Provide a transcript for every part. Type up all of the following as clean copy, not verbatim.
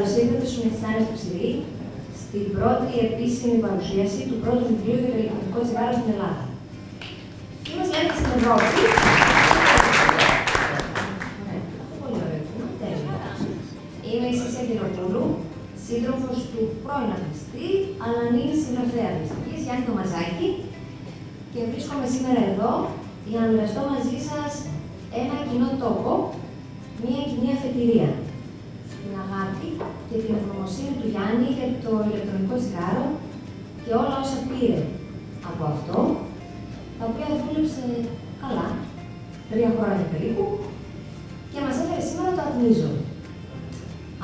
Καλώς ήρθατε στους Μεθυστάνες του Ψηρή, στην πρώτη επίσημη παρουσίαση του πρώτου βιβλίου για το ηλεκτρονικό τσιγάρο στην Ελλάδα. Τι μας λέτε στην Ευρώπη? Πολύ ωραίο κοινό, τέλεια. Είμαι η Σίσια Κυροπούλου, σύντροφος του πρώην αθλητή, αλλά νυν συγγραφέα αθλητικής, Γιάννη Τομαζάκη, και βρίσκομαι σήμερα εδώ για να μοιραστώ μαζί σας ένα κοινό τόπο, μία κοινή αφετηρία. Την αγάπη και την ευγνωμοσύνη του Γιάννη για το ηλεκτρονικό τσιγάρο και όλα όσα πήρε από αυτό, τα οποία δούλεψε καλά, 3 χρόνια περίπου, και μας έφερε σήμερα το Ατμίζω.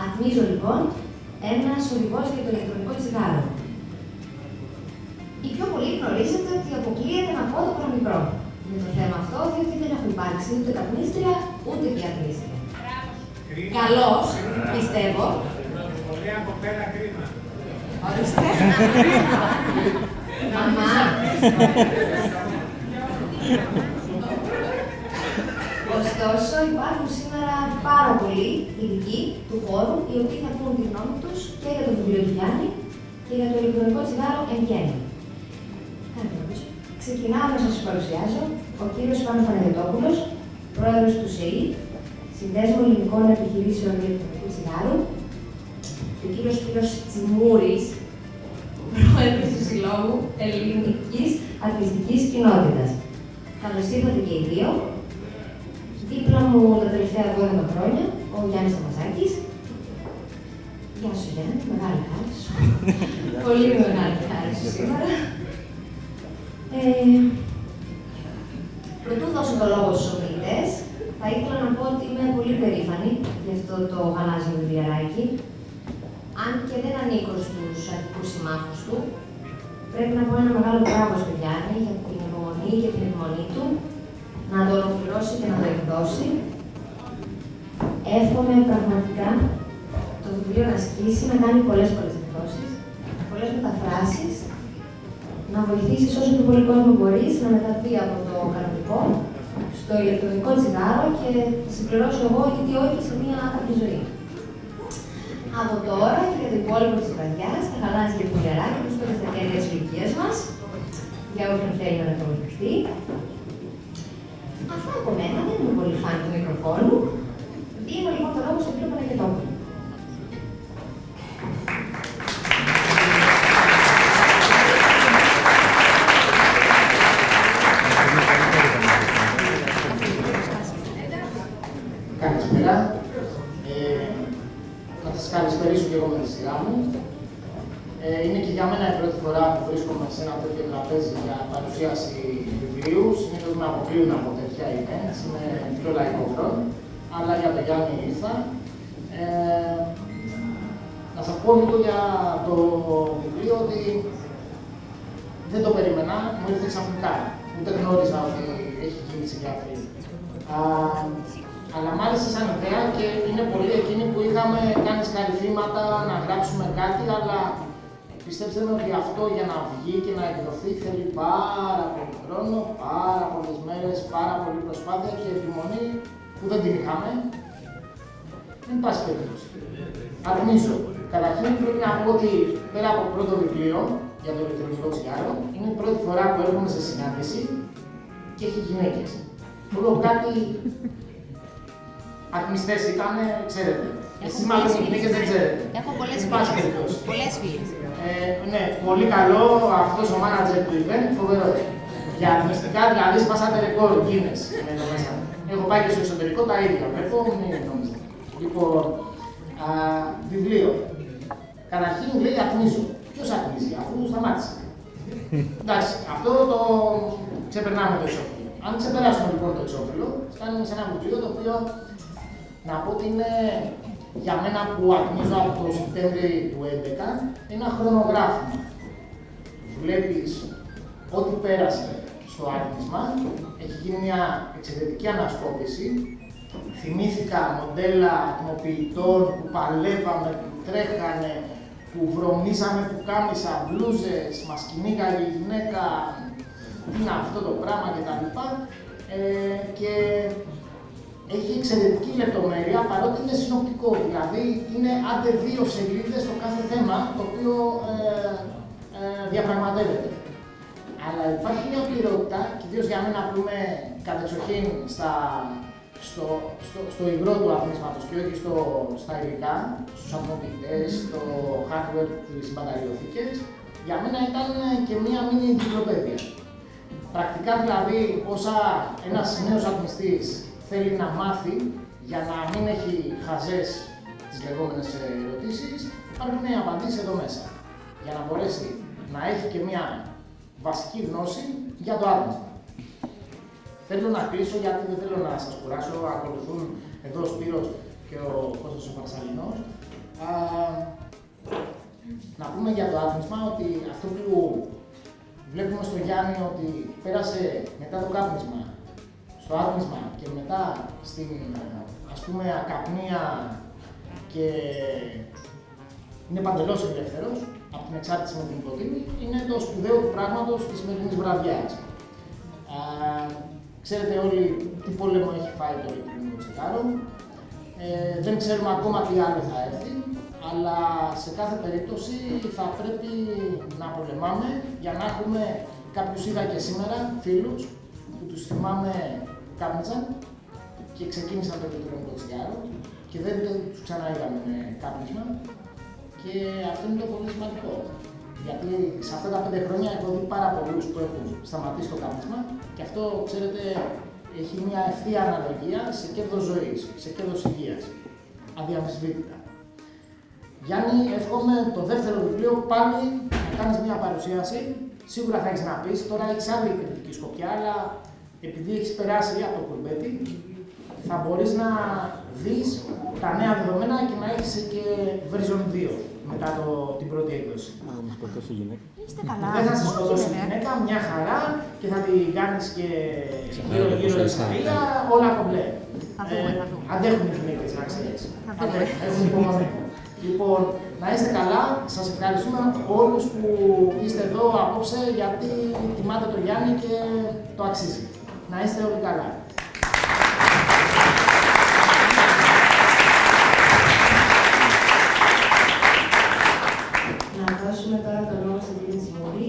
Ατμίζω, λοιπόν, ένας οδηγός για το ηλεκτρονικό τσιγάρο. Οι πιο πολλοί γνωρίζετε ότι αποκλείεται να πω το παραμικρό για το θέμα αυτό, διότι δεν έχουν υπάρξει ούτε καπνίστρια ούτε διαπνίστρια. Καλώς, πιστεύω. Πολύ από πέρα κρίμα. Ορίστε. Μαμά. Ωστόσο, υπάρχουν σήμερα πάρα πολλοί ειδικοί του χώρου, οι οποίοι θα πούν τη γνώμη τους και για το βιβλίο του Γιάννη και για το ηλεκτρονικό τσιγάρο εν γέννη. Ξεκινάω να σας παρουσιάζω ο κύριος Πάνος Παναγιωτόπουλος, πρόεδρος του ΣΕΗ, Συνδέσμου Ελληνικών Επιχειρήσεων Ηλεκτρονικού Τσιγάρου, και ο κύριος Σπύρος Τσιμούρης, πρόεδρος του Συλλόγου Ελληνικής Αθλητικής Κοινότητας. Καλώς ήρθατε και οι δύο. Δίπλα μου τα τελευταία 12 χρόνια, ο Γιάννης Τομαζάκης. Γεια σου Γιάννη, μεγάλη χάρη σου. Πολύ μεγάλη χάρη σου σήμερα. Πρωτού δώσω το λόγο στους ομιλητές, θα ήθελα να πω ότι είμαι πολύ περήφανη για αυτό το γαλάζιο βιβλιαράκι. Αν και δεν ανήκω στους αρχικούς συμμάχους του, πρέπει να πω ένα μεγάλο μπράβο στο Γιάννη για την υπομονή και την επιμονή του να το ολοκληρώσει και να το εκδώσει. Εύχομαι πραγματικά το βιβλίο να ασκήσει, να κάνει πολλές εκδόσεις, πολλές μεταφράσεις, να βοηθήσεις όσο πιο πολύ κόσμο μπορείς να μεταβεί από το κανονικό στο ηλεκτρονικό τσιγάρο και θα συμπληρώσω εγώ, γιατί όχι, σε μια άκαπη ζωή. Από τώρα και για το υπόλοιπο της βραδιάς, τα γαλάζια βιβλιαράκια που βρίσκονται στα χέρια της ηλικίας μας, για όποιον θέλει να το δεχτεί. Αυτά από μένα, δεν είμαι πολύ φαν του μικροφόνου. Δίνω λοιπόν το λόγο στον κύριο Παναγιωτόπουλο. Καλησπέρα. Να σας καλησπερίσω και εγώ με τη σειρά μου. Είναι και για μένα η πρώτη φορά που βρίσκομαι σε ένα τέτοιο τραπέζι για παρουσίαση βιβλίου. Συνήθως με αποκλείουν από τέτοια events, είμαι πιο λαϊκό χρόνο, αλλά για το Γιάννη ήρθα. Να σας πω λίγο για το βιβλίο, ότι δεν το περίμενα, μου ήρθε ξαφνικά. Ούτε γνώριζα ότι έχει γίνει συγγραφή. Αλλά μ' άρεσε σαν ιδέα και είναι πολλοί εκείνοι που είχαμε κάνει σκαρυφήματα να γράψουμε κάτι, αλλά πιστέψτε με ότι αυτό για να βγει και να εκδοθεί θέλει πάρα πολύ χρόνο, πάρα πολλές μέρες, πάρα πολλή προσπάθεια και επιμονή που δεν την είχαμε. Εν πάση περίπτωση. Ατμίζω. Καταρχήν πρέπει να πω ότι πέρα από πρώτο βιβλίο για το ηλεκτρονικό τσιγάρο, είναι η πρώτη φορά που έρχομαι σε συνάντηση και έχει γυναίκες. Όλο κάτι ατμιστές ήταν, ξέρετε. Εσείς μάλλον οι γυναίκες δεν ξέρετε. Έχω πολλές φίλες. Ναι, πολύ καλό αυτός ο manager του event, φοβερός. Για ατμιστικά δηλαδή σπάσατε ρεκόρ, Guinness. Έχω πάει και στο εσωτερικό τα ίδια, βλέπω, μην νομίζετε. Λοιπόν, βιβλίο. Καταρχήν λέει ατμίζω. Ποιος ατμίζει, αφού σταμάτησε. Εντάξει, αυτό το ξεπερνάμε το εξώφυλλο. Αν ξεπεράσουμε λοιπόν το εξώφυλλο, φτάνουμε σε ένα βιβλίο το οποίο να πω ότι είναι για μένα που ατμίζω από το Σεπτέμβριο του 2011 ένα χρονογράφημα. Βλέπεις ό,τι πέρασε στο άτμισμα, έχει γίνει μια εξαιρετική ανασκόπηση. Θυμήθηκα μοντέλα ατμοποιητών που παλεύαμε, που τρέχανε, που βρωμίζαμε πουκάμισα, μπλούζες, μας κυνήγαγε η γυναίκα, τι είναι αυτό το πράγμα κτλ. Και έχει εξαιρετική λεπτομέρεια παρότι είναι συνοπτικό. Δηλαδή είναι άντε 2 σελίδες στο κάθε θέμα το οποίο διαπραγματεύεται. Αλλά υπάρχει μια πληρότητα, κυρίως για μένα που είμαι κατεξοχήν στο υγρό του άθροισματος και όχι στα υλικά, στους ατμοποιητές, στο hardware, τις μπαταριοθήκες, για μένα ήταν και μία μίνι εγκυκλοπαίδεια. Πρακτικά δηλαδή, όσα ένας νέος ατμιστής θέλει να μάθει για να μην έχει χαζές τις λεγόμενες ερωτήσεις, υπάρχουν οι απαντήσεις εδώ μέσα. Για να μπορέσει να έχει και μία βασική γνώση για το άτμισμα. Θέλω να κλείσω γιατί δεν θέλω να σας κουράσω, ακολουθούν εδώ ο Σπύρος και ο Κώστας ο Παρσαλινός. Να πούμε για το άτμισμα ότι αυτό που βλέπουμε στο Γιάννη ότι πέρασε μετά το κάπνισμα, στο άτμισμα και μετά στην ας πούμε ακαπνία και είναι παντελώς ελεύθερος από την εξάρτηση με την νοικοτήνη, είναι το σπουδαίο του πράγματος της σημερινής βραδιάς. Ξέρετε όλοι τι πόλεμο έχει φάει το ηλεκτρονικό τσιγάρο. Δεν ξέρουμε ακόμα τι άλλο θα έρθει, αλλά σε κάθε περίπτωση θα πρέπει να πολεμάμε για να έχουμε κάποιους είδα και σήμερα φίλους που τους θυμάμαι κάπνιζαν και ξεκίνησαν το ηλεκτρονικό τσιγάρο και δεν τους ξαναείδαμε με κάπνισμα και αυτό είναι το πολύ σημαντικό. Γιατί σε αυτά τα 5 χρόνια έχω δει πάρα πολλούς που έχουν σταματήσει το κάπνισμα και αυτό, ξέρετε, έχει μια ευθεία αναλογία σε κέρδος ζωής, σε κέρδος υγείας. Αδιαμφισβήτητα. Γιάννη, εύχομαι το δεύτερο βιβλίο πάλι να κάνεις μια παρουσίαση. Σίγουρα θα έχεις να πεις, τώρα έχεις άλλη κριτική σκοπιά, αλλά επειδή έχεις περάσει από το κουρμπέτι, θα μπορείς να δεις τα νέα δεδομένα και να έχεις και version 2 μετά την πρώτη έκδοση. Μα μου σκοτώσει η γυναίκα. Είστε καλά. Δεν θα σε σκοτώσει η γυναίκα, μια χαρά και θα την κάνεις και γύρω-γύρω τη σαρίλα, όλα κομπλέ. Θα δούμε. Αντέχουν οι γυναίκες, να ξέρεις. Θα δούμε. Έχουν υπομονή. Λοιπόν, να είστε καλά. Σας ευχαριστούμε όλους που είστε εδώ απόψε γιατί τιμάτε το Γιάννη και το αξίζει. Να είστε όλοι καλά. Να δώσουμε τώρα το λόγο στην κυρία Τσιμωρή.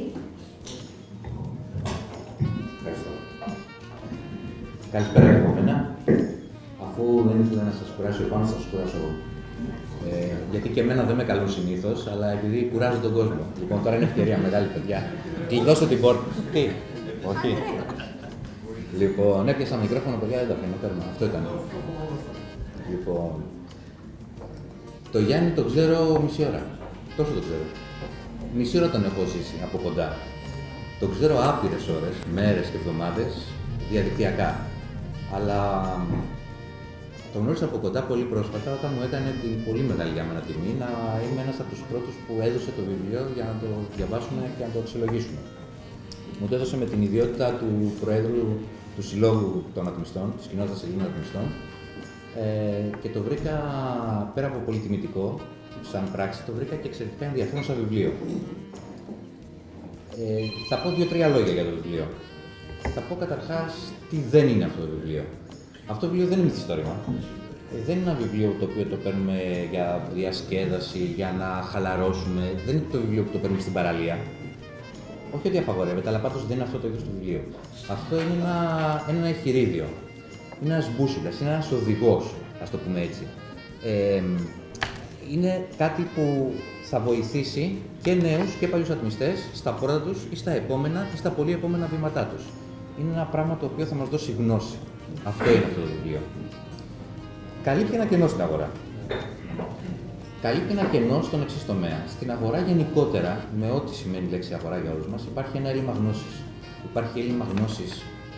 Ευχαριστώ. Καλησπέρα και από μένα. Αφού δεν ήθελα να σας κουράσω επάνω, θα σας κουράσω εγώ. Γιατί και εμένα δεν με καλούν συνήθως, αλλά επειδή κουράζω τον κόσμο. Λοιπόν, τώρα είναι ευκαιρία, μεγάλη παιδιά. Κλειδώσω την πόρτα. Τι, όχι. Λοιπόν, έπιασα μικρόφωνο, παιδιά, δεν τα αφήνω, παίρνω. Αυτό ήταν. Λοιπόν, το Γιάννη τον ξέρω μισή ώρα. Τόσο το ξέρω. Μισή ώρα τον έχω ζήσει από κοντά. Τον ξέρω άπειρες ώρες, μέρες και εβδομάδες, διαδικτυακά. Αλλά τον γνώρισα από κοντά πολύ πρόσφατα όταν μου έκανε την πολύ μεγάλη για μένα τιμή να είμαι ένας από τους πρώτους που έδωσε το βιβλίο για να το διαβάσουμε και να το αξιολογήσουμε. Μου το έδωσε με την ιδιότητα του Προέδρου του Συλλόγου των Ατμιστών, της Κοινότητας Ελλήνων Ατμιστών, και το βρήκα πέρα από πολύ τιμητικό, σαν πράξη, το βρήκα και εξαιρετικά ενδιαφέρον σαν βιβλίο. Θα πω 2-3 λόγια για το βιβλίο. Θα πω καταρχάς τι δεν είναι αυτό το βιβλίο. Αυτό το βιβλίο δεν είναι μυθιστόρημα. Δεν είναι ένα βιβλίο το οποίο το παίρνουμε για διασκέδαση, για να χαλαρώσουμε. Δεν είναι το βιβλίο που το παίρνουμε στην παραλία. Όχι ότι απαγορεύεται, αλλά πάντως δεν είναι αυτό το είδος του βιβλίου. Αυτό είναι ένα εχειρίδιο. Είναι ένας μπούσουλας, είναι ένας οδηγός, ας το πούμε έτσι. Είναι κάτι που θα βοηθήσει και νέους και παλιούς ατμιστές στα πρώτα τους ή στα επόμενα ή στα πολύ επόμενα βήματά τους. Είναι ένα πράγμα το οποίο θα μας δώσει γνώση. Αυτό είναι αυτό το βιβλίο. Καλύπτει ένα κενό στην αγορά. Καλύπτει ένα κενό στον εξής τομέα. Στην αγορά γενικότερα, με ό,τι σημαίνει η λέξη αγορά για όλους μας, υπάρχει ένα έλλειμμα γνώσης. Υπάρχει έλλειμμα γνώσης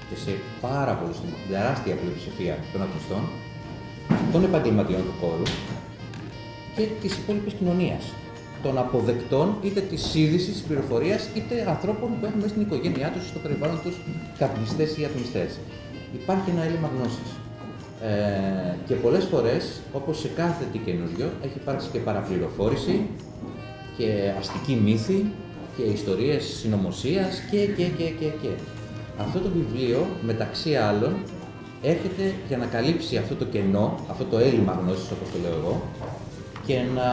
και σε πάρα πολλούς, στην τεράστια πλειοψηφία των ατμιστών, των επαγγελματιών του χώρου και της υπόλοιπης κοινωνίας. Των αποδεκτών, είτε της είδησης, της πληροφορίας, είτε ανθρώπων που έχουν μέσα στην οικογένειά τους, στο περιβάλλον τους, καπνιστές ή ατμιστές. Υπάρχει ένα έλλειμμα γνώσης. Και πολλές φορές, όπως σε κάθε τι καινούριο, έχει υπάρξει και παραπληροφόρηση και αστική μύθη και ιστορίες συνωμοσίας και. Αυτό το βιβλίο, μεταξύ άλλων, έρχεται για να καλύψει αυτό το κενό, αυτό το έλλειμμα γνώσης, όπως το λέω εγώ, και να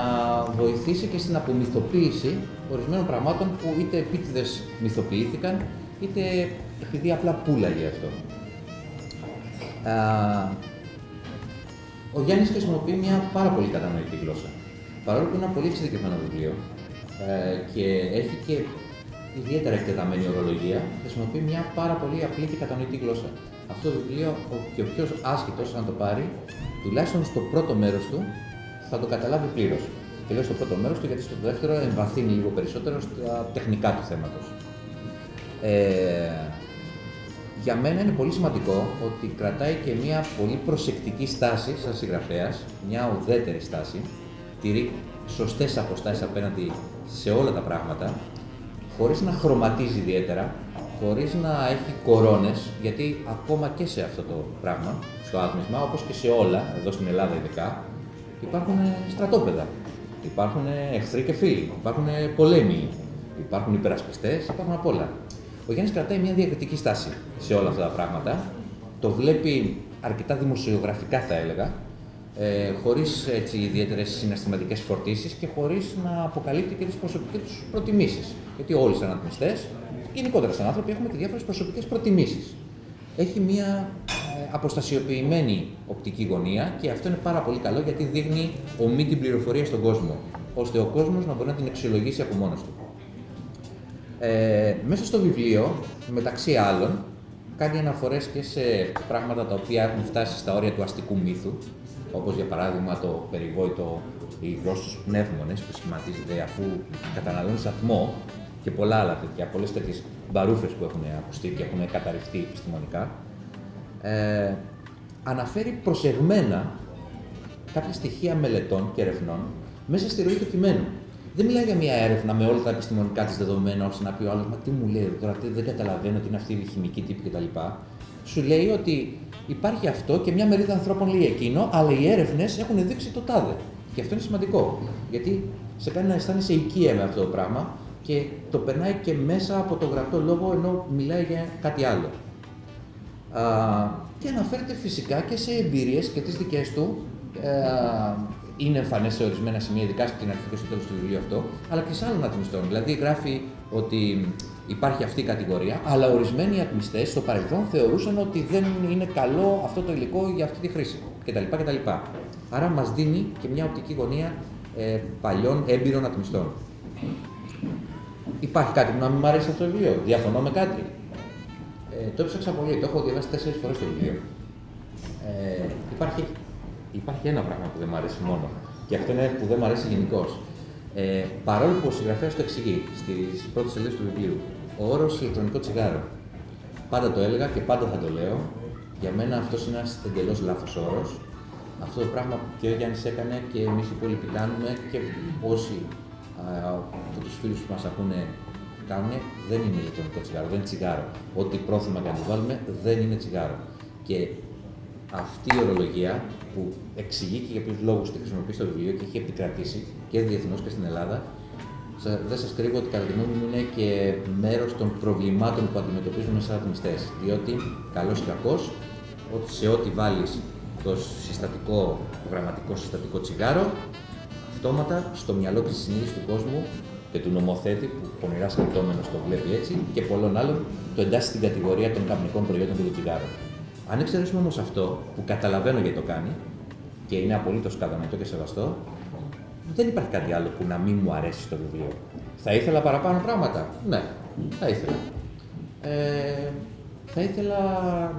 βοηθήσει και στην απομυθοποίηση ορισμένων πραγμάτων που είτε επίτηδες μυθοποιήθηκαν, είτε επειδή απλά πούλαγε αυτό. Ο Γιάννης χρησιμοποιεί μια πάρα πολύ κατανοητή γλώσσα. Παρόλο που είναι ένα πολύ εξειδικευμένο βιβλίο και έχει και ιδιαίτερα εκτεταμένη ορολογία, χρησιμοποιεί μια πάρα πολύ απλή και κατανοητή γλώσσα. Αυτό το βιβλίο, και ο πιο άσχητος, αν το πάρει, τουλάχιστον στο πρώτο μέρος του, θα το καταλάβει πλήρως. Και λέω στο πρώτο μέρος του, γιατί στο δεύτερο εμβαθύνει λίγο περισσότερο στα τεχνικά του θέματος. Για μένα είναι πολύ σημαντικό ότι κρατάει και μια πολύ προσεκτική στάση σαν συγγραφέας, μια ουδέτερη στάση, τηρεί σωστές αποστάσεις απέναντι σε όλα τα πράγματα, χωρίς να χρωματίζει ιδιαίτερα, χωρίς να έχει κορώνες, γιατί ακόμα και σε αυτό το πράγμα, στο άθμισμα, όπως και σε όλα, εδώ στην Ελλάδα ειδικά, υπάρχουν στρατόπεδα, υπάρχουν εχθροί και φίλοι, υπάρχουν πολέμοι, υπάρχουν υπερασπιστές, υπάρχουν απ' όλα. Ο Γιάννης κρατάει μια διακριτική στάση σε όλα αυτά τα πράγματα, το βλέπει αρκετά δημοσιογραφικά θα έλεγα, χωρίς ιδιαίτερες συναισθηματικές φορτίσεις και χωρίς να αποκαλύπτει και τις προσωπικές τους προτιμήσεις. Γιατί όλοι σαν ατμιστές, γενικότερα σαν άνθρωποι, έχουμε και διάφορες προσωπικές προτιμήσεις. Έχει μια αποστασιοποιημένη οπτική γωνία και αυτό είναι πάρα πολύ καλό γιατί δείχνει ομοί την πληροφορία στον κόσμο, ώστε ο κόσμος να μπορεί να την αξιολογήσει από μόνος του. Μέσα στο βιβλίο, μεταξύ άλλων, κάνει αναφορές και σε πράγματα τα οποία έχουν φτάσει στα όρια του αστικού μύθου, όπως για παράδειγμα το περιβόητο υγρός στους πνεύμονες που σχηματίζεται αφού καταναλώνει ατμό και πολλά άλλα τέτοια, πολλές τέτοιες μπαρούφες που έχουν ακουστεί και έχουν καταρριφθεί επιστημονικά. Αναφέρει προσεγμένα κάποια στοιχεία μελετών και ερευνών μέσα στη ροή του κειμένου. Δεν μιλάει για μια έρευνα με όλα τα επιστημονικά της δεδομένα, ώστε να πει ο άλλος, μα τι μου λέει τώρα, δεν καταλαβαίνω τι είναι αυτή η χημική τύπη κτλ. Σου λέει ότι υπάρχει αυτό και μια μερίδα ανθρώπων λέει εκείνο, αλλά οι έρευνες έχουν δείξει το τάδε. Και αυτό είναι σημαντικό, γιατί σε κάνει να αισθάνεσαι οικία με αυτό το πράγμα και το περνάει και μέσα από το γραπτό λόγο, ενώ μιλάει για κάτι άλλο. Και αναφέρεται φυσικά και σε εμπειρίες και τις δικές του. Είναι εμφανές σε ορισμένα σημεία, ειδικά στην αρχή και στο τέλος του βιβλίου αυτό, αλλά και σε άλλων ατμιστών. Δηλαδή, γράφει ότι υπάρχει αυτή η κατηγορία, αλλά ορισμένοι ατμιστές στο παρελθόν θεωρούσαν ότι δεν είναι καλό αυτό το υλικό για αυτή τη χρήση κτλ. Άρα, μας δίνει και μια οπτική γωνία παλιών έμπειρων ατμιστών. Υπάρχει κάτι που να μην μου αρέσει αυτό το βιβλίο, διαφωνώ με κάτι. Το έψαξα πολύ, το έχω διαβάσει 4 φορές το βιβλίο. Υπάρχει ένα πράγμα που δεν μου αρέσει μόνο, και αυτό είναι που δεν μου αρέσει γενικώς. Παρόλο που ο συγγραφέας το εξηγεί στις πρώτες σελίδες του βιβλίου, ο όρος ηλεκτρονικό τσιγάρο. Πάντα το έλεγα και πάντα θα το λέω. Για μένα αυτός είναι ένας εντελώς λάθος όρος. Αυτό το πράγμα που και ο Γιάννης έκανε και εμείς οι υπόλοιποι κάνουμε και όσοι από τους φίλους που μας ακούνε κάνουν, δεν είναι ηλεκτρονικό τσιγάρο, δεν είναι τσιγάρο. Ό,τι πρόθυμα και αν το βάλουμε δεν είναι τσιγάρο. Και αυτή η ορολογία που εξηγεί και για ποιους λόγους τη χρησιμοποιεί στο βιβλίο και έχει επικρατήσει και διεθνώς και στην Ελλάδα, δεν σας κρύβω ότι κατά τη γνώμη μου είναι και μέρος των προβλημάτων που αντιμετωπίζουμε σαν ατμιστές. Διότι, καλός ή κακός, σε ό,τι βάλεις το γραμματικό συστατικό τσιγάρο, αυτόματα στο μυαλό της συνείδησης του κόσμου και του νομοθέτη, που πονηρά σκεπτόμενος το βλέπει έτσι, και πολλών άλλων, το εντάσσει στην κατηγορία των καπνικών προϊόντων του τσιγάρου. Αν εξαιρέσουμε όμως αυτό, που καταλαβαίνω γιατί το κάνει και είναι απολύτως κατανοητό και σεβαστό, δεν υπάρχει κάτι άλλο που να μην μου αρέσει στο βιβλίο. Θα ήθελα παραπάνω πράγματα. Ναι, θα ήθελα. Θα ήθελα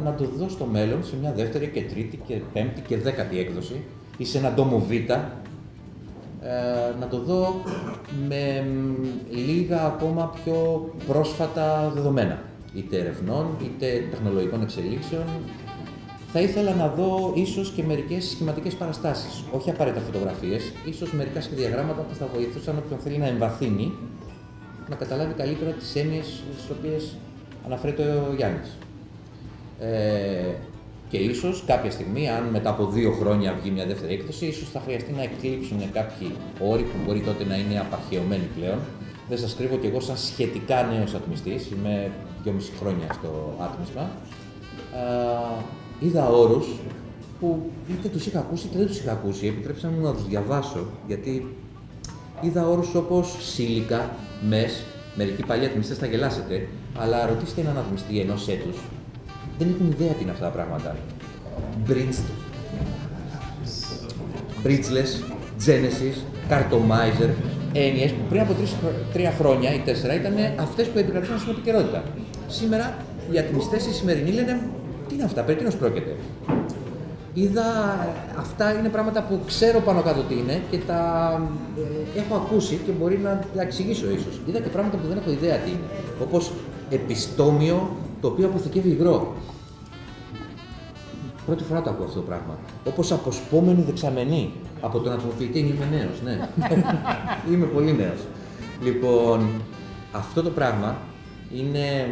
να το δω στο μέλλον σε μια δεύτερη και τρίτη και πέμπτη και 10η έκδοση ή σε ένα τόμο Β, να το δω με λίγα ακόμα πιο πρόσφατα δεδομένα, είτε ερευνών, είτε τεχνολογικών εξελίξεων. Θα ήθελα να δω ίσως και μερικές σχηματικές παραστάσεις, όχι απαραίτητα φωτογραφίες, ίσως μερικά σχεδιαγράμματα που θα βοηθούσαν όποιον θέλει να εμβαθύνει, να καταλάβει καλύτερα τις έννοιες στις οποίες αναφέρεται ο Γιάννης. Και ίσως κάποια στιγμή, αν μετά από 2 χρόνια βγει μια δεύτερη έκδοση, ίσως θα χρειαστεί να εκλείψουν κάποιοι όροι που μπορεί τότε να είναι απαρχαιωμένοι πλέον. Δεν σας κρύβω κι εγώ σαν σχετικά νέος ατμιστής, είμαι 2,5 χρόνια στο άτμισμα. είδα όρους που είτε τους είχα ακούσει είτε δεν τους είχα ακούσει. Επιτρέψτε μου να τους διαβάσω, γιατί είδα όρους όπως σύλικα, μες, μερικοί παλιοί ατμιστές θα γελάσετε, αλλά ρωτήστε έναν ατμιστή ενός έτους, δεν έχουν ιδέα τι είναι αυτά τα πράγματα. Bridgeless, Genesis, Cartomizer, έννοιες που πριν από 3 χρόνια ή 4 ήταν αυτές που επικρατούσαν στην επικαιρότητα. Σήμερα οι ατμιστές οι σημερινοί λένε τι είναι αυτά, περί τίνος πρόκειται. Είδα, αυτά είναι πράγματα που ξέρω πάνω κάτω τι είναι και τα έχω ακούσει και μπορεί να τα εξηγήσω ίσως. Είδα και πράγματα που δεν έχω ιδέα τι είναι, όπως επιστόμιο το οποίο αποθηκεύει υγρό. Πρώτη φορά το ακούω αυτό το πράγμα. Όπως αποσπόμενη δεξαμενή από τον ατμοποιητή. Είμαι νέος, ναι. Είμαι πολύ νέος. Λοιπόν, αυτό το πράγμα είναι,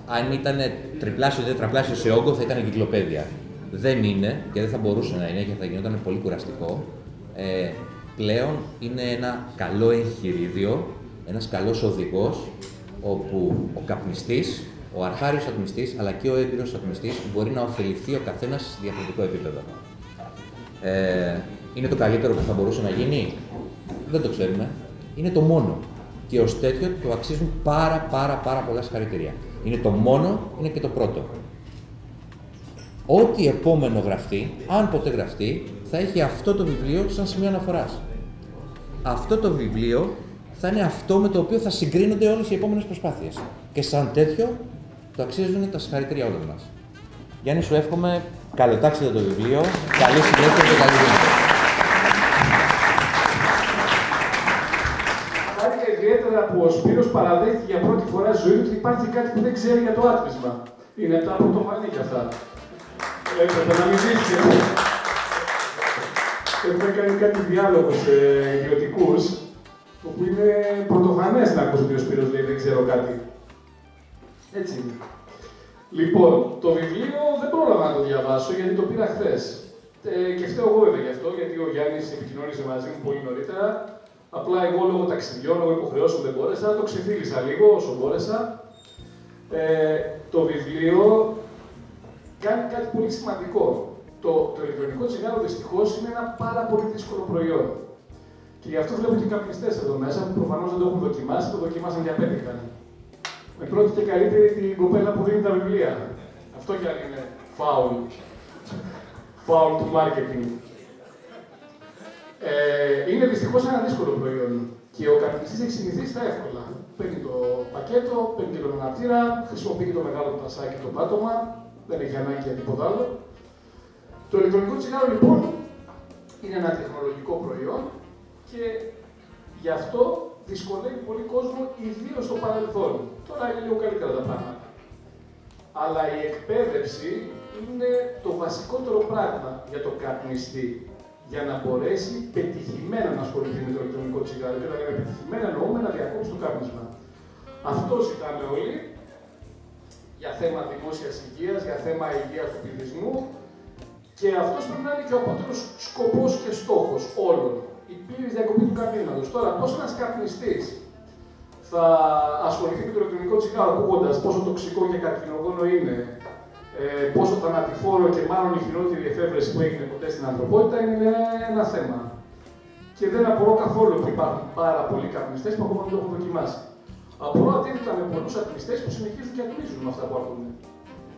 αν ήταν τριπλάσιο ή τετραπλάσιο σε όγκο, θα ήταν εγκυκλοπαίδεια. Δεν είναι και δεν θα μπορούσε να είναι, γιατί θα γινόταν πολύ κουραστικό. Πλέον είναι ένα καλό εγχειρίδιο, ένας καλός οδηγός, όπου ο καπνιστής, ο αρχάριος ατμιστής, αλλά και ο έμπειρος ατμιστής μπορεί να ωφεληθεί ο καθένας σε διαφορετικό επίπεδο. Είναι το καλύτερο που θα μπορούσε να γίνει? Δεν το ξέρουμε. Είναι το μόνο. Και ως τέτοιο το αξίζουν πάρα πολλά συγχαρητήρια. Είναι το μόνο, είναι και το πρώτο. Ό,τι επόμενο γραφτεί, αν ποτέ γραφτεί, θα έχει αυτό το βιβλίο σαν σημείο αναφοράς. Αυτό το βιβλίο θα είναι αυτό με το οποίο θα συγκρίνονται όλες οι επόμενες προσπάθειες. Και σαν τέτοιο, το αξίζουν τα συγχαρητήρια όλων μας. Γιάννη, σου εύχομαι καλοτάξτε το βιβλίο, καλή συνέχεια και καλή δουλειά. Χάρηκα ιδιαίτερα που ο Σπύρος παραδέχτηκε για πρώτη φορά στη ζωή του ότι υπάρχει κάτι που δεν ξέρει για το άτμισμα. Είναι τα πρωτοφανή κι αυτά. Έπρεπε να μην ζήσει. Έχουμε κάνει κάτι διάλογο σε ιδιωτικούς, όπου είναι πρωτοφανές να ακούσει ότι ο Σπύρος λέει δεν ξέρω κάτι. Έτσι είναι. Λοιπόν, το βιβλίο δεν πρόλαβα να το διαβάσω γιατί το πήρα χθες. Και φταίω εγώ βέβαια γι' αυτό, γιατί ο Γιάννης επικοινώνησε μαζί μου πολύ νωρίτερα. Απλά εγώ λόγω ταξιδιών, λόγω υποχρεώσεων δεν μπόρεσα, το ξεφύλισα λίγο όσο μπόρεσα. Το βιβλίο κάνει κάτι πολύ σημαντικό. Το ηλεκτρονικό τσιγάρο δυστυχώς είναι ένα πάρα πολύ δύσκολο προϊόν. Και γι' αυτό βλέπω και καπνιστές εδώ μέσα που προφανώς δεν το έχουν δοκιμάσει, το δοκιμάσαν και απέτυχαν. Με πρώτη και καλύτερη την κοπέλα που δίνει τα βιβλία. Αυτό κι αν είναι foul. Foul του marketing. Είναι δυστυχώς ένα δύσκολο προϊόν. Και ο καπνιστής έχει συνηθίσει τα εύκολα. Παίρνει το πακέτο, παίρνει και τον αναπτήρα, χρησιμοποιεί και το μεγάλο τασάκι το πάτωμα, δεν έχει ανάγκη για τίποτα άλλο. Το ηλεκτρονικό τσιγάρο λοιπόν είναι ένα τεχνολογικό προϊόν και γι' αυτό δυσκολεύει πολύ κόσμο, ιδίως στο παρελθόν. Τώρα είναι λίγο καλύτερα τα πράγματα. Αλλά η εκπαίδευση είναι το βασικότερο πράγμα για το καπνιστή. Για να μπορέσει πετυχημένα να ασχοληθεί με το ηλεκτρονικό τσιγάρο. Και όταν λέμε πετυχημένα, εννοούμε να διακόψει το κάπνισμα. Αυτό ζητάμε όλοι για θέμα δημόσιας υγείας, για θέμα υγείας του πληθυσμού. Και αυτός πρέπει να είναι και ο απότερος σκοπός και στόχος όλων. Η πλήρης διακοπή του καπνίσματος. Τώρα, πώς ένας καπνιστής θα ασχοληθεί με το ηλεκτρονικό τσιγάρο ακούγοντας πόσο τοξικό και καρκινογόνο είναι, πόσο θανατηφόρο και μάλλον η χειρότερη εφεύρεση που έγινε ποτέ στην ανθρωπότητα, είναι ένα θέμα. Και δεν απορώ καθόλου ότι υπάρχουν πάρα πολλοί καπνιστές που ακόμα δεν το έχουν δοκιμάσει. Απορώ αντίθετα με πολλούς ατμιστές που συνεχίζουν και ατμίζουν με αυτά που ακούνε.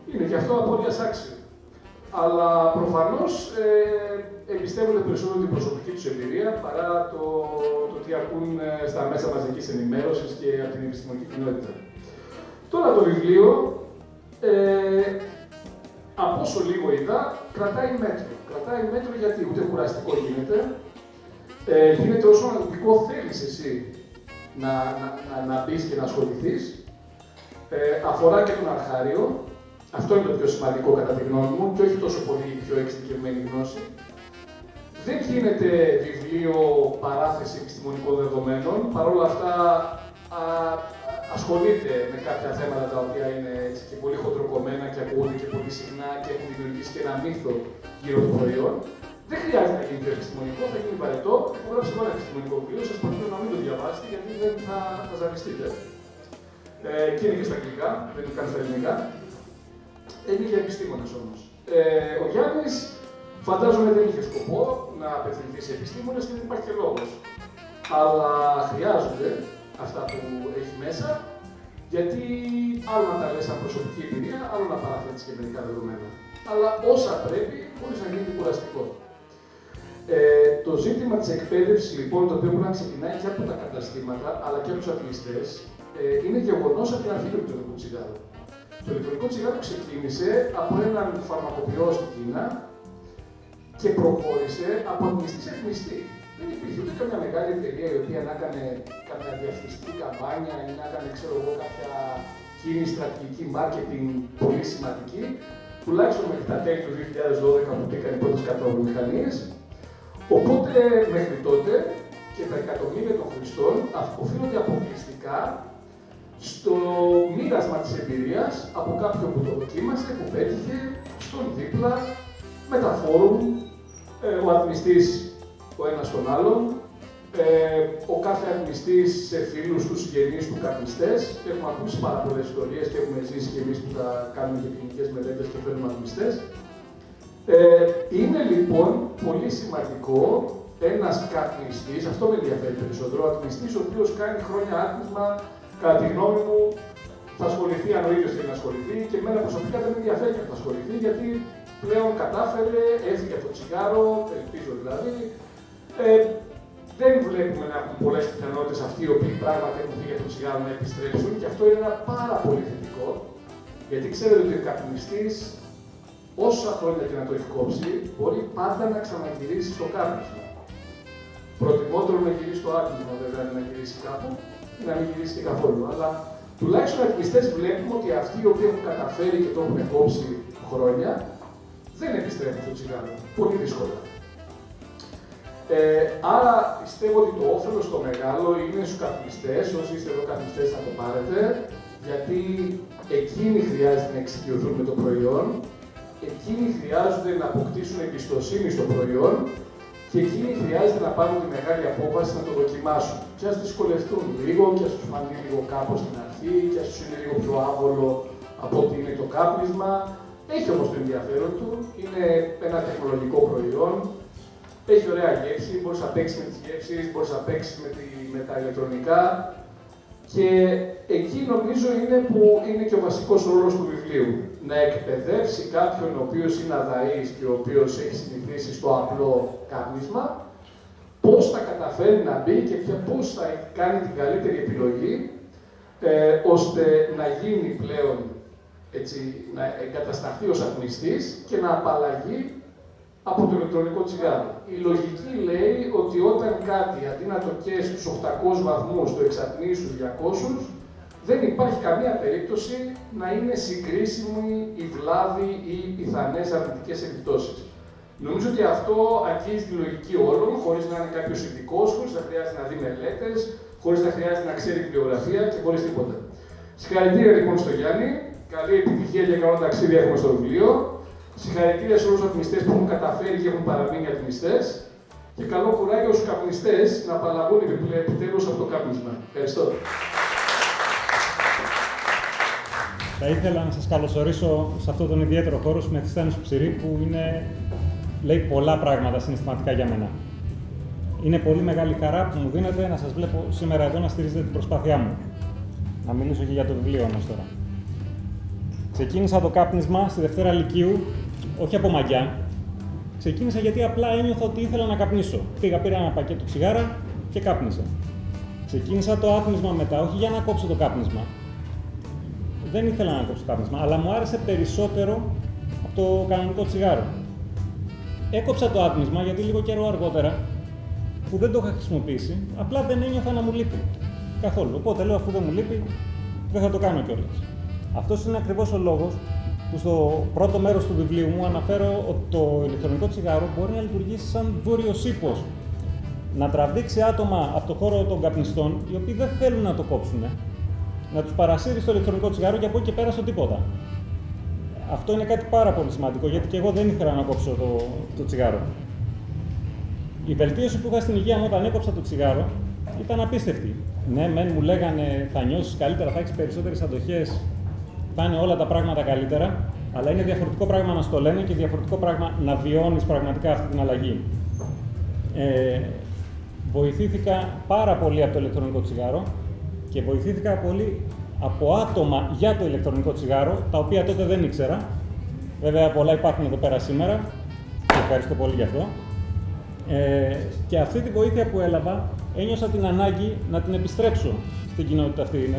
Είναι και αυτό απώλειας άξιο. Αλλά προφανώς εμπιστεύονται περισσότερο την προσωπική τους εμπειρία παρά το τι ακούν στα μέσα μαζικής ενημέρωσης και από την επιστημονική κοινότητα. Τώρα το βιβλίο, από όσο λίγο είδα, κρατάει μέτρο. Κρατάει μέτρο γιατί ούτε κουραστικό γίνεται, γίνεται όσο αναλυτικό θέλεις εσύ να μπεις και να ασχοληθείς, αφορά και τον αρχάριο. Αυτό είναι το πιο σημαντικό κατά τη γνώμη μου και όχι τόσο πολύ η πιο εξειδικευμένη γνώση. Δεν γίνεται βιβλίο παράθεση επιστημονικών δεδομένων, παρόλα αυτά ασχολείται με κάποια θέματα τα οποία είναι έτσι και πολύ χοντροκομμένα και ακούγονται και πολύ συχνά και έχουν δημιουργήσει και ένα μύθο γύρω από το προϊόν. Δεν χρειάζεται να γίνει πιο επιστημονικό, θα γίνει βαρετό. Έχω γράψει εγώ ένα επιστημονικό βιβλίο, σας προτείνω να μην το διαβάσετε γιατί δεν θα ζαλιστείτε. Και είναι και στα αγγλικά, δεν είναι καν στα ελληνικά. Είναι για επιστήμονες όμως. Ο Γιάννης φαντάζομαι δεν είχε σκοπό να απευθυνθεί σε επιστήμονες και δεν υπάρχει και λόγος. Αλλά χρειάζονται αυτά που έχει μέσα, γιατί άλλο να τα λες σαν προσωπική εμπειρία, άλλο να παραθέτεις και μερικά δεδομένα. Αλλά όσα πρέπει, χωρίς να γίνει κουραστικό. Το ζήτημα της εκπαίδευσης, λοιπόν, το οποίο μπορεί να ξεκινάει και από τα καταστήματα, αλλά και από τους αθλητές, είναι γεγονός από την αρχή του ηλεκτρονικού τσιγάρου. Το ηλεκτρονικό τσιγάρο ξεκίνησε από έναν φαρμακοποιό στην Κίνα και προχώρησε από αγνιστή σε αγνιστή. Δεν υπήρχε ούτε καμιά μεγάλη εταιρεία η οποία να έκανε κάποια διαφημιστική καμπάνια ή να έκανε, ξέρω εγώ, κάποια κίνηση στρατηγική marketing πολύ σημαντική, τουλάχιστον μέχρι τα τέλη του 2012 που μπήκαν οι πρώτες κατοβιομηχανίες. Οπότε μέχρι τότε και τα εκατομμύρια των χρηστών οφείλονται αποκλειστικά στο μοίρασμα της εμπειρίας από κάποιον που το δοκίμασε, που πέτυχε, στον δίπλα, με τα φόρουμ, ο ατμιστής ο ένας τον άλλον, ο κάθε ατμιστής σε φίλους του, συγγενείς του, καπνιστές. Έχουμε ακούσει πάρα πολλές ιστορίες και έχουμε ζήσει και εμείς που θα κάνουμε και κλινικές μελέτες και φέρνουμε ατμιστές. Είναι λοιπόν πολύ σημαντικό ένας καπνιστής, αυτό με ενδιαφέρει περισσότερο, ο ατμιστής ο οποίος κάνει χρόνια άτμισμα, κατά τη γνώμη μου, θα ασχοληθεί αν ο ίδιος θέλει να ασχοληθεί και εμένα προσωπικά δεν με ενδιαφέρει να ασχοληθεί γιατί πλέον κατάφερε, έφυγε από το τσιγάρο, ελπίζω δηλαδή. Δεν βλέπουμε να έχουν πολλές πιθανότητες αυτοί οι οποίοι πράγματι έχουν φύγει από το τσιγάρο να επιστρέψουν και αυτό είναι ένα πάρα πολύ θετικό γιατί ξέρετε ότι ο καπνιστής, όσα χρόνια και να το έχει κόψει, μπορεί πάντα να ξαναγυρίσει στο κάπνισμα. Προτιμότερο να γυρίσει στο άτμισμα, βέβαια, να γυρίσει κάπου ή να μην γυρίσει και καθόλου. Αλλά τουλάχιστον οι ατμιστές βλέπουμε ότι αυτοί οι οποίοι έχουν καταφέρει και το έχουν κόψει χρόνια δεν επιστρέφουν στο τσιγάρο. Πολύ δύσκολα. Άρα πιστεύω ότι το όφελος το μεγάλο είναι στους καπνιστές, όσοι είστε εδώ καπνιστές θα το πάρετε, γιατί εκείνοι χρειάζεται να εξοικειωθούν με το προϊόν, εκείνοι χρειάζονται να αποκτήσουν εμπιστοσύνη στο προϊόν και εκείνοι χρειάζεται να πάρουν τη μεγάλη απόφαση να το δοκιμάσουν. Και ας δυσκολευτούν λίγο, και ας τους φανεί λίγο κάπως στην αρχή, και ας τους είναι λίγο πιο άβολο από ότι είναι το κάπνισμα. Έχει όμως το ενδιαφέρον του, είναι ένα τεχνολογικό προϊόν. Έχει ωραία γεύση, μπορείς να παίξεις με τις γεύσεις, μπορείς να παίξεις με τα ηλεκτρονικά και εκεί νομίζω είναι που είναι και ο βασικός ρόλος του βιβλίου. Να εκπαιδεύσει κάποιον ο οποίος είναι αδαής και ο οποίος έχει συνηθίσει στο απλό κάπνισμα, πώς θα καταφέρει να μπει και πώς θα κάνει την καλύτερη επιλογή, ώστε να γίνει πλέον, έτσι, να εγκατασταθεί ως ατμιστής και να απαλλαγεί από το ηλεκτρονικό τσιγάρο. Η λογική λέει ότι όταν κάτι αντί να το καίει στους 800 βαθμούς, το εξατμίσει στους 200, δεν υπάρχει καμία περίπτωση να είναι συγκρίσιμη η βλάβη ή οι πιθανές αρνητικές επιπτώσεις. Νομίζω ότι αυτό αγγίζει τη λογική όλων, χωρίς να είναι κάποιος ειδικός, χωρίς να χρειάζεται να δει μελέτες, χωρίς να χρειάζεται να ξέρει βιβλιογραφία και χωρίς τίποτα. Συγχαρητήρια λοιπόν στο Γιάννη. Καλή επιτυχία και καλό ταξίδι έχουμε στο βιβλίο. Συγχαρητήρια σε όλους τους ατμιστές που έχουν καταφέρει και έχουν παραμείνει ατμιστές. Και καλό κουράγιο στους καπνιστές να απαλλαγούν επιτέλους από το κάπνισμα. Ευχαριστώ. Θα ήθελα να σας καλωσορίσω σε αυτόν τον ιδιαίτερο χώρο στους Μεθυσθένους Ψηρή, που λέει πολλά πράγματα συναισθηματικά για μένα. Είναι πολύ μεγάλη χαρά που μου δίνετε να σας βλέπω σήμερα εδώ να στηρίζετε την προσπάθειά μου. Να μιλήσω και για το βιβλίο όμως τώρα. Ξεκίνησα το κάπνισμα στη Δευτέρα Λυκείου, όχι από μαγιά. Ξεκίνησα γιατί απλά ένιωθα ότι ήθελα να καπνίσω. Πήγα, πήρα ένα πακέτο τσιγάρα και κάπνισα. Ξεκίνησα το άτμισμα μετά, όχι για να κόψω το κάπνισμα. Δεν ήθελα να κόψω το κάπνισμα, αλλά μου άρεσε περισσότερο από το κανονικό τσιγάρο. Έκοψα το άτμισμα γιατί λίγο καιρό αργότερα, που δεν το είχα χρησιμοποιήσει, απλά δεν ένιωθα να μου λείπει καθόλου. Οπότε λέω, αφού δεν μου λείπει, δεν θα το κάνω κιόλας. Αυτός είναι ακριβώς ο λόγος που στο πρώτο μέρος του βιβλίου μου αναφέρω ότι το ηλεκτρονικό τσιγάρο μπορεί να λειτουργήσει σαν δούριος ύπος. Να τραβήξει άτομα από το χώρο των καπνιστών, οι οποίοι δεν θέλουν να το κόψουν, να τους παρασύρει στο ηλεκτρονικό τσιγάρο και από εκεί και πέρα στο τίποτα. Αυτό είναι κάτι πάρα πολύ σημαντικό, γιατί και εγώ δεν ήθελα να κόψω το τσιγάρο. Η βελτίωση που είχα στην υγεία μου όταν έκοψα το τσιγάρο ήταν απίστευτη. Ναι, μεν μου λέγανε θα νιώσεις καλύτερα, θα έχεις περισσότερες αντοχές, θα είναι όλα τα πράγματα καλύτερα, Αλλά είναι διαφορετικό πράγμα να στο λένε και διαφορετικό πράγμα να βιώνεις πραγματικά αυτή την αλλαγή. Βοηθήθηκα πάρα πολύ από το ηλεκτρονικό τσιγάρο και βοηθήθηκα πολύ από άτομα για το ηλεκτρονικό τσιγάρο, τα οποία τότε δεν ήξερα. Βέβαια, πολλά υπάρχουν εδώ πέρα σήμερα και ευχαριστώ πολύ γι' αυτό. Και αυτή τη βοήθεια που έλαβα, ένιωσα την ανάγκη να την επιστρέψω στην κοινότητα αυτή,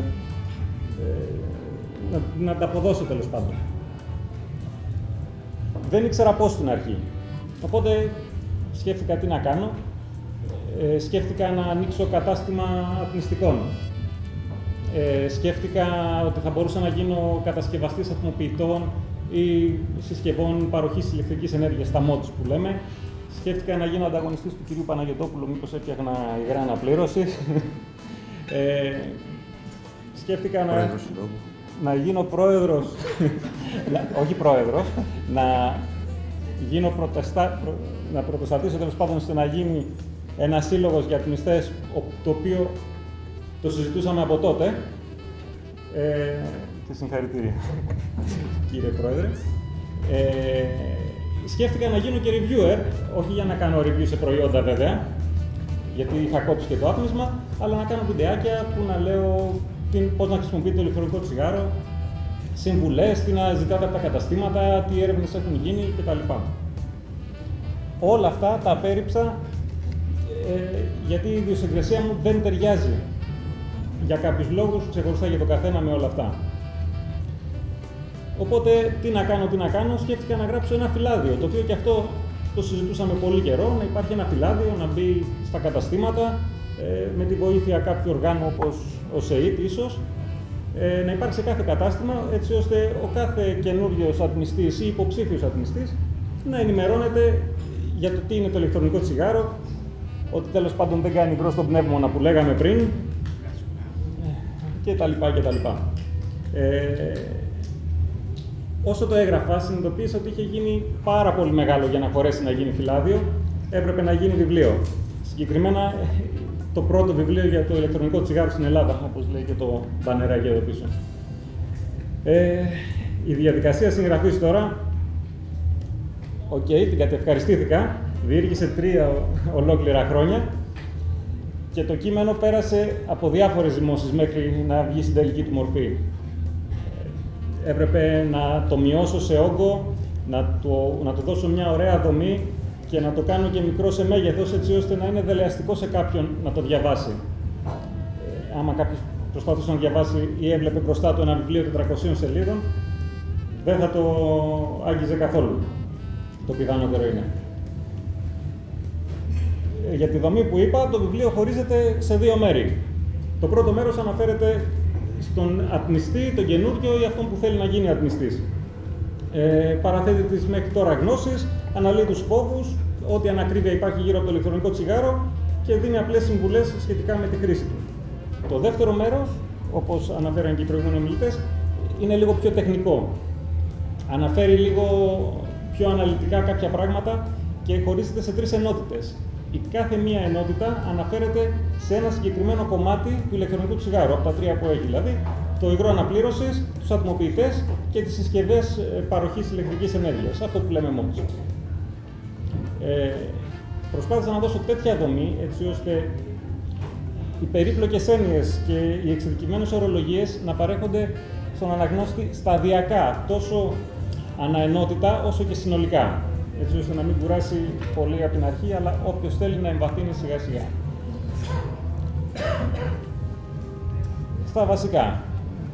να τα αποδώσω τέλος πάντων. Δεν ήξερα πώς στην αρχή, οπότε σκέφτηκα τι να κάνω. Σκέφτηκα να ανοίξω κατάστημα ατμιστικών. Σκέφτηκα ότι θα μπορούσα να γίνω κατασκευαστής ατμοποιητών ή συσκευών παροχής ηλεκτρικής ενέργειας, τα mods που λέμε. Σκέφτηκα να γίνω ανταγωνιστής του κυρίου Παναγιωτόπουλου, μήπως έφτιαχνα υγρά αναπλήρωσης. Σκέφτηκα να γίνω πρόεδρος, όχι πρόεδρος, να γίνω να πρωτοστατήσω τέλος πάντων ώστε να γίνει ένα σύλλογος για ατμιστές, το οποίο το συζητούσαμε από τότε. Και συγχαρητήρια, κύριε Πρόεδρε. Σκέφτηκα να γίνω και reviewer, όχι για να κάνω review σε προϊόντα βέβαια, γιατί είχα κόψει και το άτμισμα, αλλά να κάνω βιντεάκια που να λέω πώς να χρησιμοποιείτε το ηλεκτρονικό τσιγάρο, συμβουλές, τι να ζητάτε από τα καταστήματα, τι έρευνες έχουν γίνει κτλ. Όλα αυτά τα απέρριψα γιατί η ιδιοσυγκρασία μου δεν ταιριάζει για κάποιους λόγους, ξεχωριστά για το καθένα με όλα αυτά. Οπότε, τι να κάνω, σκέφτηκα να γράψω ένα φυλάδιο, το οποίο και αυτό το συζητούσαμε πολύ καιρό, να υπάρχει ένα φυλάδιο, να μπει στα καταστήματα, με τη βοήθεια κάποιου οργάνου όπως ο ΣΕΙΤ ίσως, να υπάρχει σε κάθε κατάστημα, έτσι ώστε ο κάθε καινούριος ατμιστής ή υποψήφιος ατμιστής να ενημερώνεται για το τι είναι το ηλεκτρονικό τσιγάρο, ότι τέλος πάντων δεν κάνει υγρό στον πνεύμονα που λέγαμε πριν, και τα λοιπά και τα λοιπά. Όσο το έγραφα, συνειδητοποίησα ότι είχε γίνει πάρα πολύ μεγάλο για να χωρέσει να γίνει φυλάδιο, έπρεπε να γίνει βιβλίο. Συγκεκριμένα, το πρώτο βιβλίο για το ηλεκτρονικό τσιγάρο στην Ελλάδα, όπως λέει και το μπανεράκι εδώ πίσω. Η διαδικασία συγγραφής τώρα, την κατευχαριστήθηκα, διήρκησε 3 ολόκληρα χρόνια και το κείμενο πέρασε από διάφορες δημόσεις μέχρι να βγει στην τελική του μορφή. Έπρεπε να το μειώσω σε όγκο, να του δώσω μια ωραία δομή και να το κάνω και μικρό σε μέγεθος, έτσι ώστε να είναι δελεαστικό σε κάποιον να το διαβάσει. Άμα κάποιος προσπαθούσε να διαβάσει ή έβλεπε μπροστά του ένα βιβλίο 400 σελίδων, δεν θα το άγγιζε καθόλου. Το πιθανότερο είναι. Για τη δομή που είπα, το βιβλίο χωρίζεται σε 2 μέρη. Το πρώτο μέρος αναφέρεται στον ατμιστή, τον καινούριο ή αυτόν που θέλει να γίνει ατμιστής. Παραθέτει τις μέχρι τώρα γνώσεις, αναλύει τους φόβους, ό,τι ανακρίβεια υπάρχει γύρω από το ηλεκτρονικό τσιγάρο και δίνει απλές συμβουλές σχετικά με τη χρήση του. Το δεύτερο μέρος, όπως αναφέραν και οι προηγούμενοι ομιλητές, είναι λίγο πιο τεχνικό. Αναφέρει λίγο πιο αναλυτικά κάποια πράγματα και χωρίζεται σε 3 ενότητες. Η κάθε μία ενότητα αναφέρεται σε ένα συγκεκριμένο κομμάτι του ηλεκτρονικού τσιγάρου, από τα 3 που έχει δηλαδή, το υγρό αναπλήρωσης, τους ατμοποιητές και τις συσκευές παροχής ηλεκτρικής ενέργειας, αυτό που λέμε mods. Προσπάθησα να δώσω τέτοια δομή, έτσι ώστε οι περίπλοκες έννοιες και οι εξειδικευμένες ορολογίες να παρέχονται στον αναγνώστη σταδιακά, τόσο αναενότητα όσο και συνολικά, έτσι ώστε να μην κουράσει πολύ από την αρχή, αλλά όποιος θέλει να εμβαθύνει σιγά σιγά. Στα βασικά,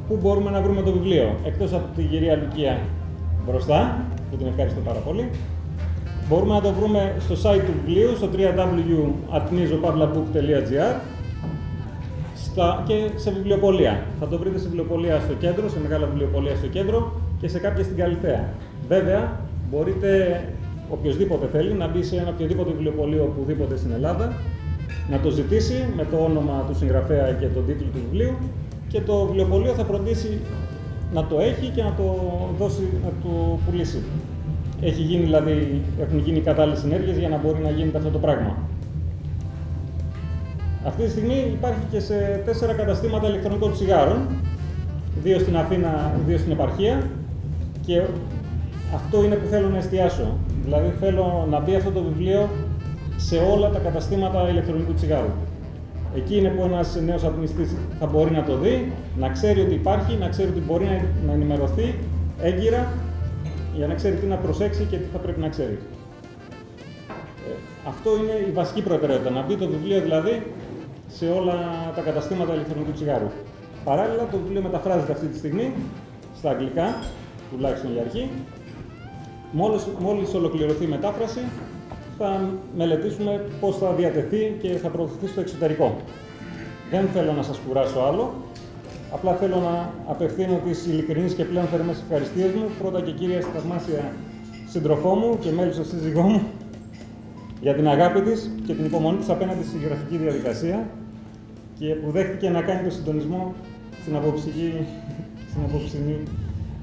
πού μπορούμε να βρούμε το βιβλίο, εκτός από την κυρία Λουκία μπροστά, που την ευχαριστώ πάρα πολύ. Μπορούμε να το βρούμε στο site του βιβλίου, στο www.atmizoPavlabook.gr και σε βιβλιοπωλεία. Θα το βρείτε σε βιβλιοπωλεία στο κέντρο, σε μεγάλα βιβλιοπωλεία στο κέντρο και σε κάποια στην Καλιθέα. Βέβαια, μπορείτε, οποιοσδήποτε θέλει, να μπει σε ένα οποιοδήποτε βιβλιοπωλείο οπουδήποτε στην Ελλάδα, να το ζητήσει με το όνομα του συγγραφέα και τον τίτλο του βιβλίου και το βιβλιοπωλείο θα φροντίσει να το έχει και να το δώσει, να το πουλήσει. Έχουν γίνει κατάλληλες συνέργειες για να μπορεί να γίνεται αυτό το πράγμα. Αυτή τη στιγμή υπάρχει και σε 4 καταστήματα ηλεκτρονικών τσιγάρων, 2 στην Αθήνα, 2 στην επαρχία και αυτό είναι που θέλω να εστιάσω. Δηλαδή θέλω να μπει αυτό το βιβλίο σε όλα τα καταστήματα ηλεκτρονικού τσιγάρου. Εκεί είναι που ένας νέος απεινιστής θα μπορεί να το δει, να ξέρει ότι υπάρχει, να ξέρει ότι μπορεί να ενημερωθεί έγκυρα για να ξέρει τι να προσέξει και τι θα πρέπει να ξέρει. Αυτό είναι η βασική προτεραιότητα, να μπει το βιβλίο δηλαδή σε όλα τα καταστήματα ηλεκτρονικού τσιγάρου. Παράλληλα, το βιβλίο μεταφράζεται αυτή τη στιγμή στα αγγλικά, τουλάχιστον για αρχή. Μόλις ολοκληρωθεί η μετάφραση, θα μελετήσουμε πώς θα διατεθεί και θα προωθηθεί στο εξωτερικό. Δεν θέλω να σας κουράσω άλλο, απλά θέλω να απευθύνω τις ειλικρινείς και πλέον θερμές ευχαριστίες μου, πρώτα και κύρια στη θαυμάσια σύντροφό μου και μέλουσα σύζυγό μου, για την αγάπη της και την υπομονή της απέναντι στη γραφική διαδικασία και που δέχτηκε να κάνει το συντονισμό στην απόψινή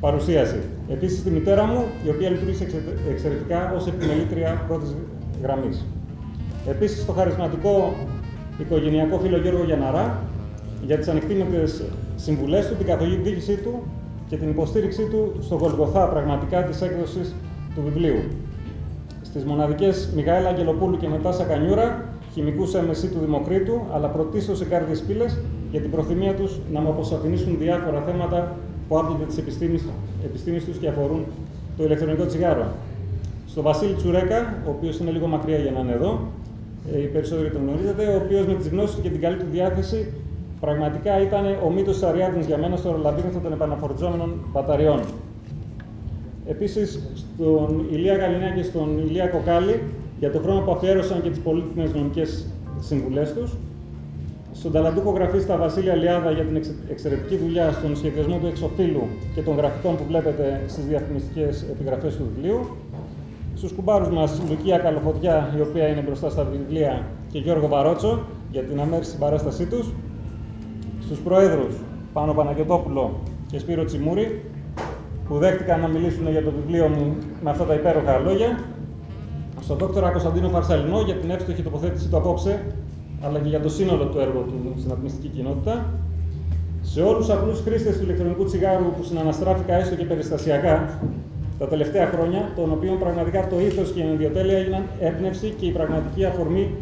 παρουσίαση. Επίσης, τη μητέρα μου, η οποία λειτουργήσε εξαιρετικά ως επιμελήτρια πρώτης γραμμής. Επίσης, το χαρισματικό οικογενειακό φίλο Γιώργο Γιανναρά για τις ανεκτήμητες συμβουλές του, την καθοδήγησή του και την υποστήριξή του στο Γολγοθά πραγματικά της έκδοσης του βιβλίου. Στις μοναδικές Μιχαέλα Αγγελοπούλου και Νατάσα Κανιούρα, χημικούς MSc του Δημοκρίτου, αλλά πρωτίστως εγκάρδιες φίλες για την προθυμία τους να μου αποσαφηνίσουν διάφορα θέματα που άπτονται της επιστήμης τους και αφορούν το ηλεκτρονικό τσιγάρο. Στο Βασίλη Τσουρέκα, ο οποίος είναι λίγο μακριά για να είναι εδώ, οι περισσότεροι τον γνωρίζετε, ο οποίος με τις γνώσεις του και την καλή του διάθεση πραγματικά ήταν ο μύτος της Αριάδνης για μένα στο λαβύρινθο των επαναφορτιζόμενων μπαταριών. Επίσης, στον Ηλία Γαλινιά και στον Ηλία Κοκάλη για τον χρόνο που αφιέρωσαν και τις πολύτιμες νομικές συμβουλές τους. Στον ταλαντούχο γραφίστα Βασίλη Αλιάδα για την εξαιρετική δουλειά στον σχεδιασμό του εξωφύλου και των γραφικών που βλέπετε στις διαφημιστικές επιγραφές του βιβλίου. Στους κουμπάρους μας Λουκία Καλοφωτιά, η οποία είναι μπροστά στα βιβλία, και Γιώργο Βαρότσο για την αμέριστη συμπαράστασή τους. Στους προέδρους Πάνο Παναγιωτόπουλο και Σπύρο Τσιμούρη, που δέχτηκαν να μιλήσουν για το βιβλίο μου με αυτά τα υπέροχα λόγια. Στον δόκτωρα Κωνσταντίνο Φαρσαλινό για την εύστοχη τοποθέτησή του απόψε, αλλά και για το σύνολο του έργου του στην απεινιστική κοινότητα. Σε όλους τους απλούς χρήστες του ηλεκτρονικού τσιγάρου που συναναστράφηκα έστω και περιστασιακά τα τελευταία χρόνια, των οποίων πραγματικά το ήθος και η ενδιοτέλεια έγιναν έμπνευση και η πραγματική αφορμή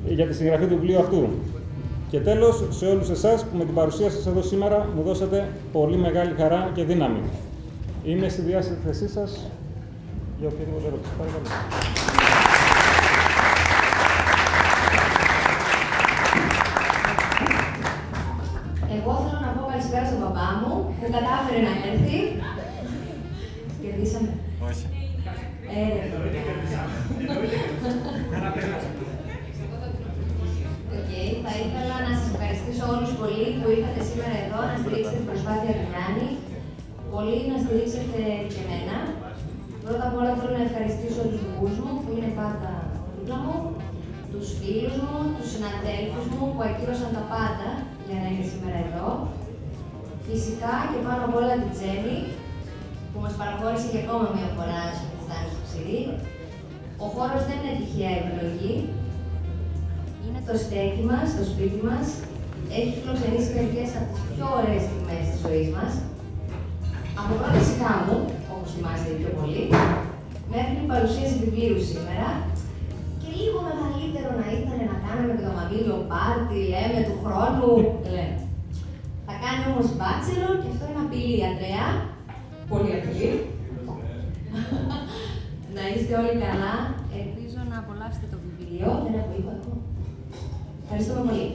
για τη συγγραφή του βιβλίου αυτού. Και τέλος, σε όλους εσάς που με την παρουσία σας εδώ σήμερα μου δώσατε πολύ μεγάλη χαρά και δύναμη. Είμαι στη διάθεσή σας για οποιαδήποτε ερώτηση. Παρακαλώ. Εγώ θέλω να πω καλησπέρα στον παπά μου που κατάφερε να έρθει. Κερδίσαμε. Όχι. Θα ήθελα να σας ευχαριστήσω όλους πολύ που ήρθατε σήμερα εδώ να στηρίξετε την προσπάθεια του Γιάννη. Πολύ να στηρίξετε και εμένα. Πρώτα απ' όλα θέλω να ευχαριστήσω τους δικούς μου που είναι πάντα δίπλα μου, τους φίλους μου, τους συναδέλφους μου που ακύρωσαν τα πάντα για να είναι σήμερα εδώ. Φυσικά και πάνω απ' όλα την Τζέμι που μας παραχώρησε και ακόμα μια φορά στο Φιστάνι στο Ξηρή. Ο χώρος δεν είναι τυχαία επιλογή. Είναι το στέκι μας, το σπίτι μας. Έχει φιλοξενήσει μερικές από τις πιο ωραίες στιγμές της ζωής μας. Από πρώτη χάμου, όπως θυμάστε πιο πολύ, μέχρι η παρουσίαση βιβλίου σήμερα. Και λίγο μεγαλύτερο να ήταν να κάνουμε και το μαντήλιο πάρτι, λέμε, του χρόνου. Λέμε. Θα κάνει όμως bachelor και αυτό είναι απειλή, Αντρέα. Πολύ απειλή. Να είστε όλοι καλά. Ελπίζω να απολαύσετε το βιβλίο. Δεν έχω είπα ακόμα. Ευχαριστούμε πολύ.